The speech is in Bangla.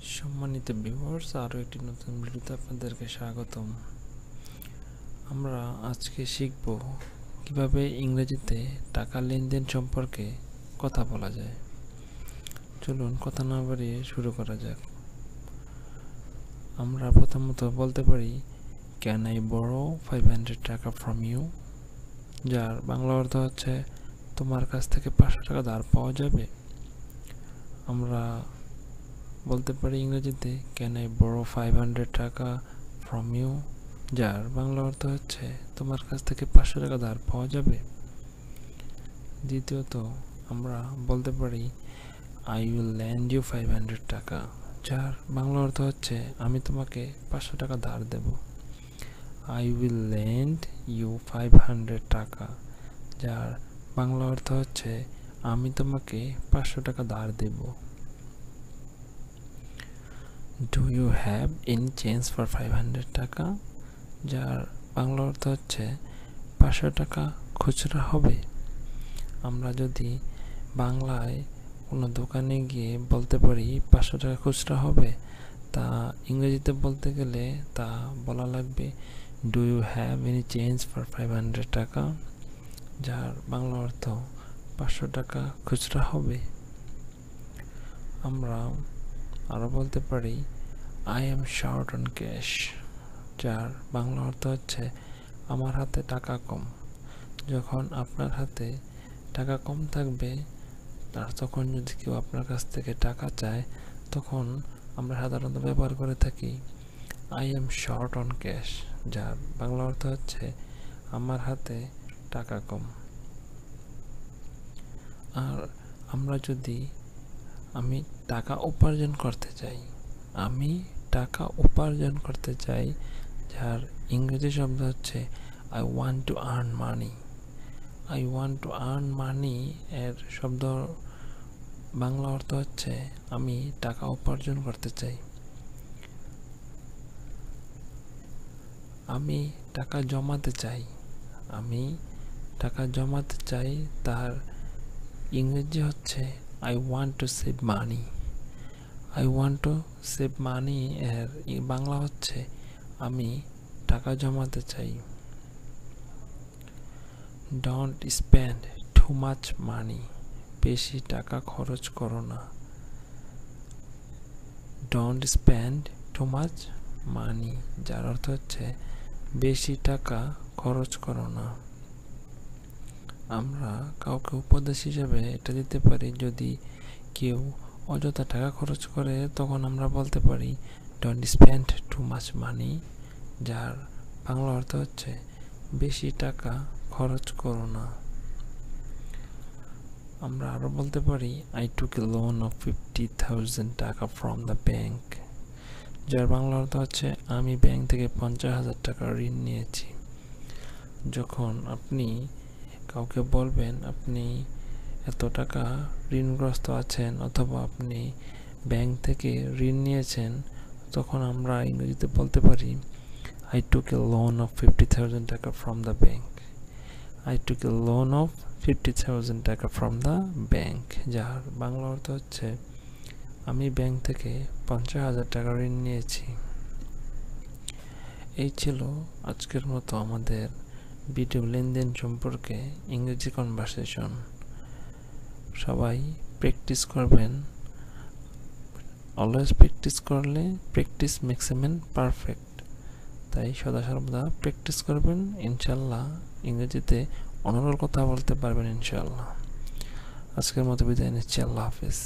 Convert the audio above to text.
সম্মানিত ভিউয়ার্স, আরও একটি নতুন ভিডিওতে আপনাদেরকে স্বাগতম। আমরা আজকে শিখব কিভাবে ইংরেজিতে টাকা লেনদেন সম্পর্কে কথা বলা যায়। চলুন কথা না বাড়িয়ে শুরু করা যাক। আমরা প্রথমত বলতে পারি, ক্যান আই বরো 500 টাকা ফ্রম ইউ, যার বাংলা অর্থ হচ্ছে তোমার কাছ থেকে 500 টাকা ধার পাওয়া যাবে। আমরা বলতে পারি ইংরেজিতে, ক্যান আই বরো 500 টাকা ফ্রম ইউ, যার বাংলা অর্থ হচ্ছে তোমার কাছ থেকে 500 টাকা ধার পাওয়া যাবে। দ্বিতীয়ত আমরা বলতে পারি, আই উইল ল্যান্ড ইউ 500 টাকা, যার বাংলা অর্থ হচ্ছে আমি তোমাকে 500 টাকা ধার দেব। আই উইল ল্যান্ড ইউ 500 টাকা, যার বাংলা অর্থ হচ্ছে আমি তোমাকে 500 টাকা ধার দেব। Do you have any change for 500 টাকা, যার বাংলা অর্থ হচ্ছে 500 টাকা খুচরা হবে। আমরা যদি বাংলায় কোনো দোকানে গিয়ে বলতে পারি 500 টাকা খুচরা হবে, তা ইংরেজিতে বলতে গেলে তা বলা লাগবে, do you have any change for 500 টাকা, যার বাংলা অর্থ 500 টাকা খুচরা হবে। আমরা আরও বলতে পারি, I am short on cash, যার বাংলা অর্থ হচ্ছে আমার হাতে টাকা কম। যখন আপনার হাতে টাকা কম থাকবে আর তখন যদি কেউ আপনার কাছ থেকে টাকা চায়, তখন আমরা সাধারণত ব্যবহার করে থাকি I am short on cash, যার বাংলা অর্থ হচ্ছে আমার হাতে টাকা কম। আর আমরা যদি আমি টাকা উপার্জন করতে চাই, আমি টাকা উপার্জন করতে চাই, যার ইংরেজি শব্দ হচ্ছে I want to earn money. I want to earn money এর শব্দ বাংলা অর্থ হচ্ছে আমি টাকা উপার্জন করতে চাই। আমি টাকা জমাতে চাই, আমি টাকা জমাতে চাই, তার ইংরেজি হচ্ছে I want to save money. I want to save মানি এর বাংলা হচ্ছে আমি টাকা জমাতে চাই। Don't spend too much money, বেশি টাকা খরচ করো না। Don't spend too much money, যার অর্থ হচ্ছে বেশি টাকা খরচ করো না। আমরা কাউকে উপদেশ হিসেবে এটা দিতে পারি, যদি কেউ অযথা টাকা খরচ করে তখন আমরা বলতে পারি don't spend too much money, যার বাংলা অর্থ হচ্ছে বেশি টাকা খরচ করো না। আমরা আরও বলতে পারি, I took A loan of 50,000 টাকা ফ্রম দ্য ব্যাংক, যার বাংলা অর্থ হচ্ছে আমি ব্যাংক থেকে 50,000 টাকা ঋণ নিয়েছি। যখন আপনি কাউকে বলবেন আপনি এত টাকা ঋণগ্রস্ত আছেন অথবা আপনি ব্যাংক থেকে ঋণ নিয়েছেন, তখন আমরা ইংরেজিতে বলতে পারি, I took A loan of 50,000 টাকা from the bank. I took A loan of 50,000 টাকা ফ্রম দ্য ব্যাংক, যার বাংলা অর্থ হচ্ছে আমি ব্যাংক থেকে 50,000 টাকা ঋণ নিয়েছি। এই ছিল আজকের মতো আমাদের ভিডিও লেনদেন সম্পর্কে ইংরেজি কনভারসেশন। সবাই প্র্যাকটিস করবেন। অলওয়েজ প্র্যাকটিস করলে practice makes a man perfect. তাই সদা সর্বদা প্র্যাকটিস করবেন, ইনশাল্লাহ ইংরেজিতে অনর্গল কথা বলতে পারবেন ইনশাল্লাহ। আজকের মতো বিদায় নিচ্ছি, আল্লাহ হাফেজ।